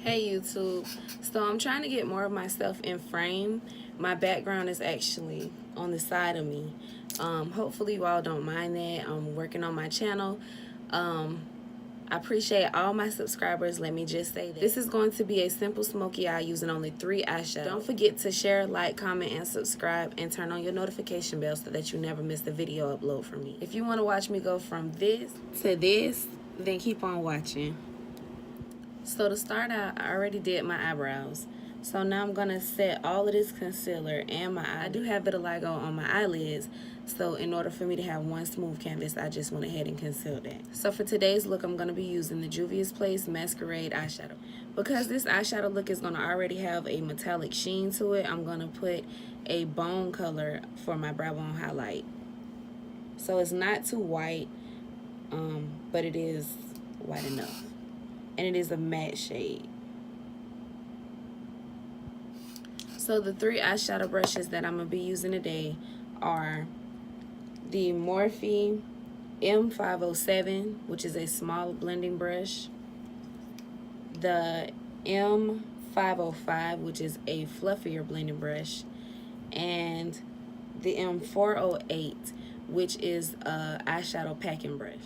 Hey YouTube, so I'm trying to get more of myself in frame. My background is actually on the side of me. Hopefully you all don't mind that. I'm working on my channel. I appreciate all my subscribers. Let me just say that this is going to be a simple smoky eye using only 3 eyeshadows. Don't forget to share, like, comment, and subscribe, and turn on your notification bell so that you never miss the video upload from me. If you want to watch me go from this to this, then keep on watching. So to start out, I already did my eyebrows. So now I'm going to set all of this concealer and my eye. I do have vitiligo on my eyelids. So in order for me to have one smooth canvas, I just went ahead and concealed that. So for today's look, I'm going to be using the Juvia's Place Masquerade eyeshadow. Because this eyeshadow look is going to already have a metallic sheen to it, I'm going to put a bone color for my brow bone highlight. So it's not too white, but it is white enough. And it is a matte shade. So the 3 eyeshadow brushes that I'm going to be using today are the Morphe M507, which is a small blending brush, the M505, which is a fluffier blending brush, and the M408, which is a eyeshadow packing brush.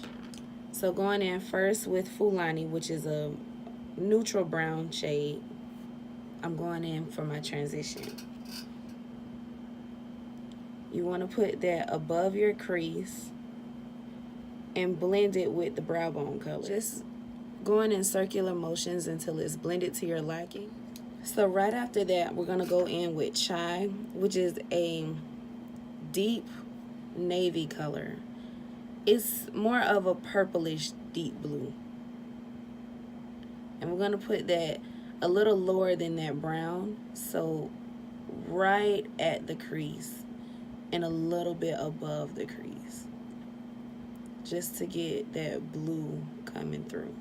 So going in first with Fulani, which is a neutral brown shade, I'm going in for my transition. You want to put that above your crease and blend it with the brow bone color. Just going in circular motions until it's blended to your liking. So right after that, we're going to go in with Chai, which is a deep navy color. It's more of a purplish deep blue. And we're going to put that a little lower than that brown. So right at the crease and a little bit above the crease. Just to get that blue coming through.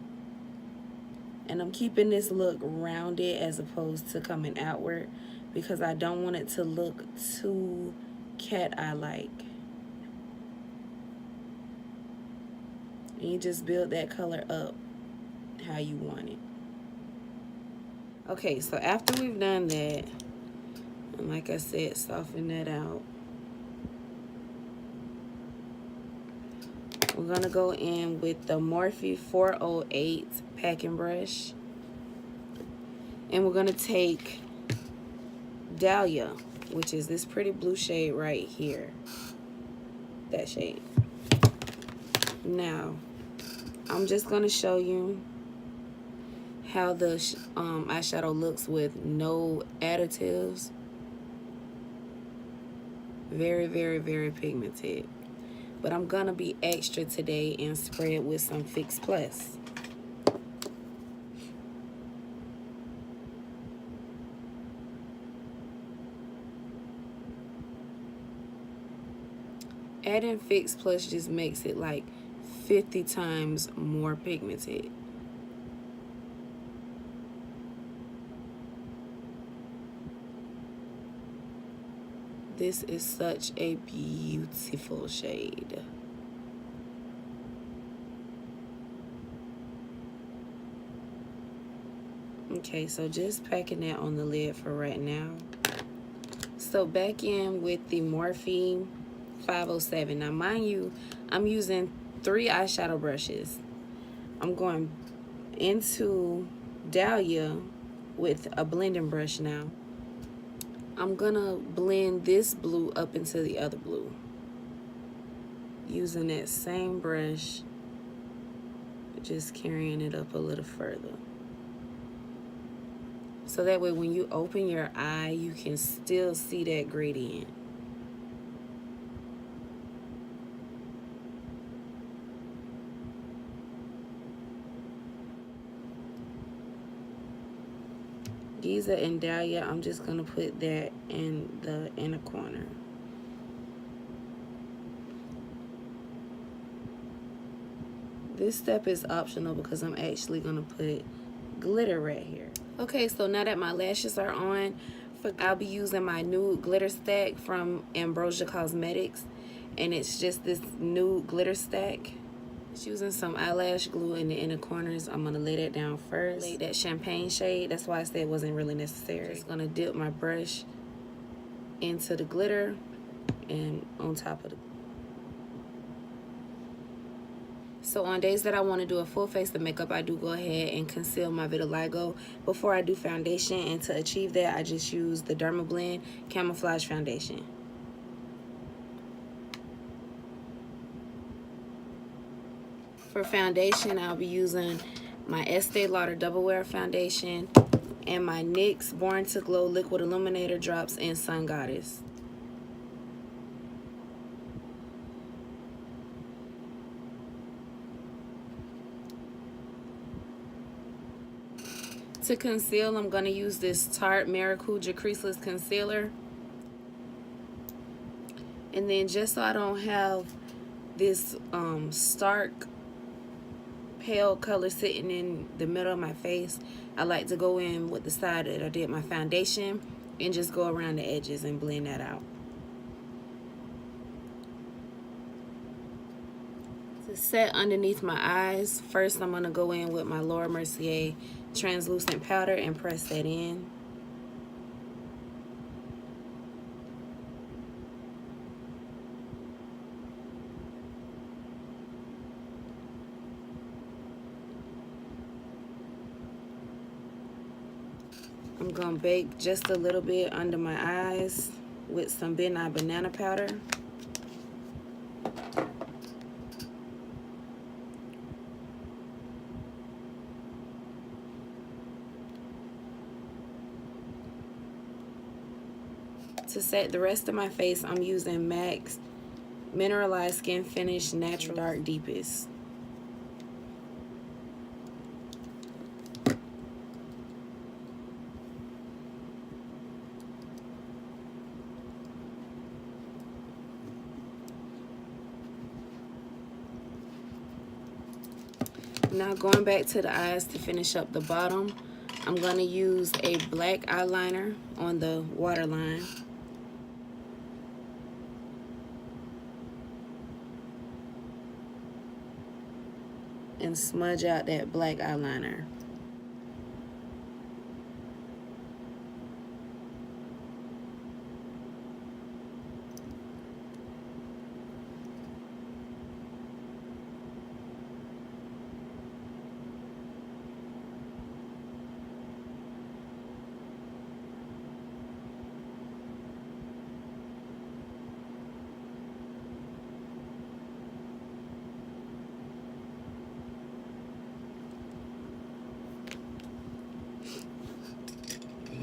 And I'm keeping this look rounded as opposed to coming outward because I don't want it to look too cat eye-like. And you just build that color up how you want it. Okay, so after we've done that, and like I said, soften that out. We're gonna go in with the Morphe 408 packing brush. And we're gonna take Dahlia, which is this pretty blue shade right here. That shade. Now, I'm just going to show you how the eyeshadow looks with no additives. Very, very, very pigmented. But I'm going to be extra today and spray it with some Fix Plus. Adding Fix Plus just makes it like 50 times more pigmented. This is such a beautiful shade. Okay, so just packing that on the lid for right now. So back in with the Morphe 507. Now mind you, I'm using 3 eyeshadow brushes. I'm going into Dahlia with a blending brush now. I'm gonna blend this blue up into the other blue using that same brush, just carrying it up a little further. So that way when you open your eye, you can still see that gradient. Giza and Dahlia, I'm just going to put that in the inner corner. This step is optional because I'm actually going to put glitter right here. Okay, so now that my lashes are on, I'll be using my new glitter stack from Ambrosia Cosmetics. And it's just this new glitter stack. Just using some eyelash glue in the inner corners. I'm gonna lay that down first. Lay that champagne shade. That's why I said it wasn't really necessary. Just gonna dip my brush into the glitter and on top of the. So on days that I want to do a full face of makeup, I do go ahead and conceal my vitiligo before I do foundation. And to achieve that, I just use the Derma Blend Camouflage Foundation. For foundation, I'll be using my Estee Lauder Double Wear Foundation and my NYX Born to Glow Liquid Illuminator Drops in Sun Goddess. To conceal, I'm going to use this Tarte Maracuja Creaseless Concealer. And then just so I don't have this stark pale color sitting in the middle of my face, I like to go in with the side that I did my foundation and just go around the edges and blend that out. To set underneath my eyes, first I'm going to go in with my Laura Mercier translucent powder and press that in. I'm going to bake just a little bit under my eyes with some Midnight Banana powder. To set the rest of my face, I'm using MAC's Mineralized Skin Finish Natural Dark Deepest. Now going back to the eyes to finish up the bottom, I'm going to use a black eyeliner on the waterline. And smudge out that black eyeliner.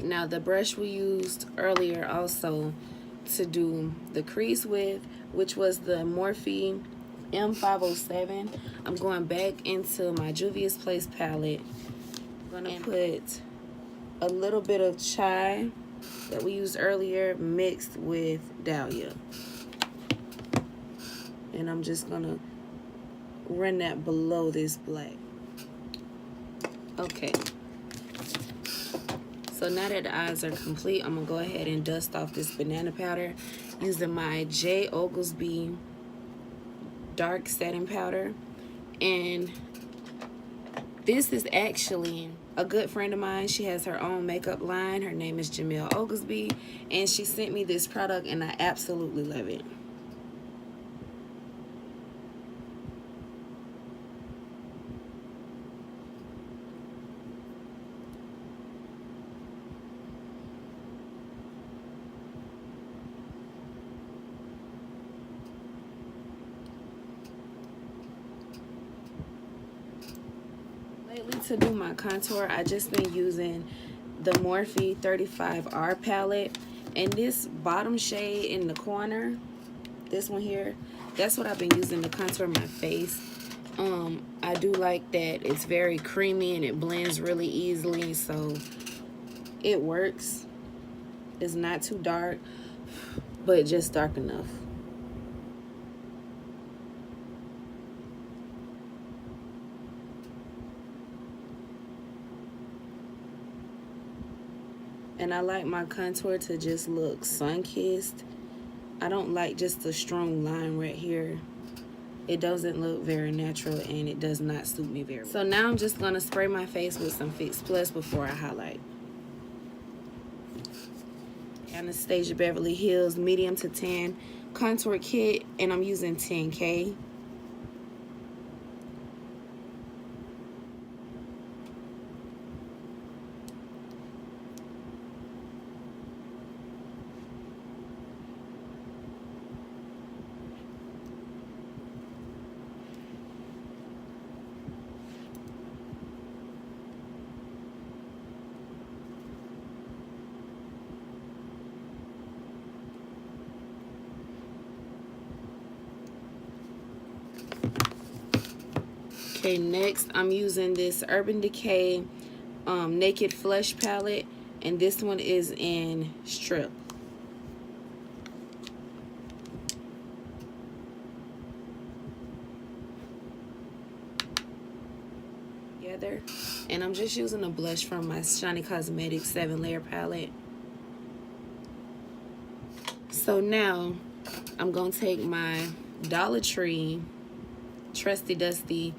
Now the brush we used earlier also to do the crease with, which was the Morphe M507, I'm going back into my Juvia's Place palette. I'm going to put a little bit of chai that we used earlier mixed with Dahlia. And I'm just going to run that below this black. Okay. So now that the eyes are complete, I'm going to go ahead and dust off this banana powder using my J. Oglesby dark setting powder. And this is actually a good friend of mine. She has her own makeup line. Her name is Jamil Oglesby. And she sent me this product and I absolutely love it. Lately, to do my contour, I just been using the Morphe 35R palette, and this bottom shade in the corner, this one here, that's what I've been using to contour my face. I do like that it's very creamy and it blends really easily, so it works. It's not too dark, but just dark enough. And I like my contour to just look sun-kissed. I don't like just a strong line right here. it doesn't look very natural and it does not suit me very well. So now I'm just going to spray my face with some Fix Plus before I highlight. Anastasia Beverly Hills medium to tan contour kit, and I'm using 10K. Okay, next I'm using this Urban Decay Naked Flush palette, and this one is in Strip. Together, and I'm just using a blush from my Shiny Cosmetics 7-layer palette. So now I'm gonna take my Dollar Tree Trusty Dusty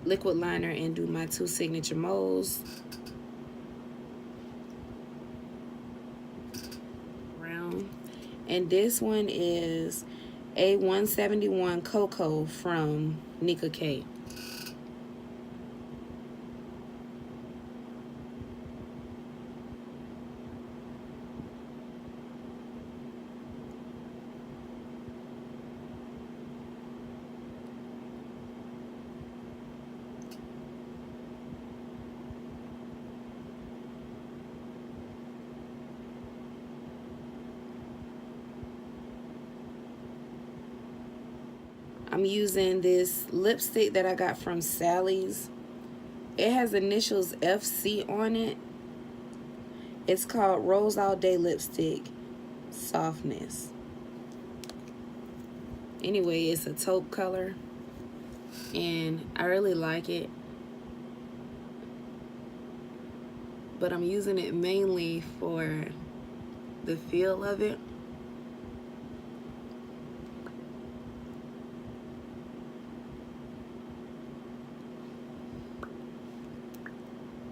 liquid liner and do my 2 signature molds. Round. And this one is a 171 Cocoa from Nika K. I'm using this lipstick that I got from Sally's. It has initials FC on it. It's called Rose All Day Lipstick Softness. Anyway, it's a taupe color, and I really like it. But I'm using it mainly for the feel of it.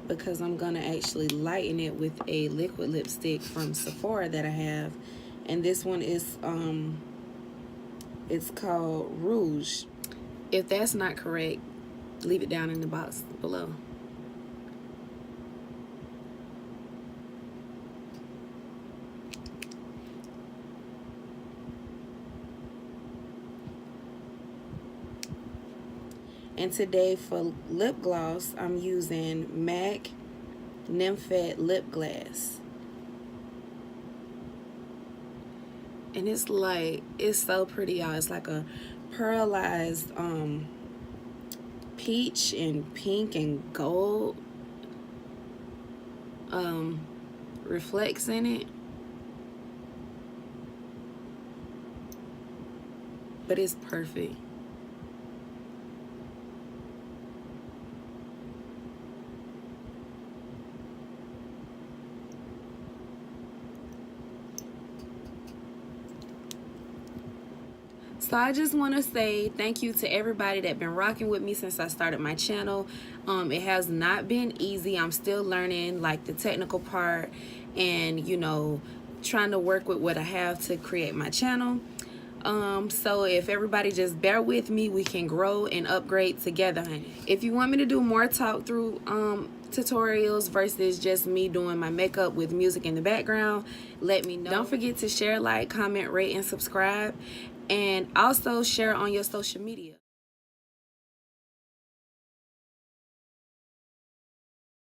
Because I'm gonna actually lighten it with a liquid lipstick from Sephora that I have, and this one is it's called Rouge. If that's not correct, leave it down in the box below. And today for lip gloss, I'm using MAC Nymphet Lip Glass. And it's like, it's so pretty, y'all. It's like a pearlized peach and pink and gold reflects in it. But it's perfect. So I just want to say thank you to everybody that been rocking with me since I started my channel. It has not been easy. I'm still learning like the technical part and, you know, trying to work with what I have to create my channel. So if everybody just bear with me, we can grow and upgrade together. If you want me to do more talk through tutorials versus just me doing my makeup with music in the background, let me know. Don't forget to share, like, comment, rate, and subscribe. And also share on your social media.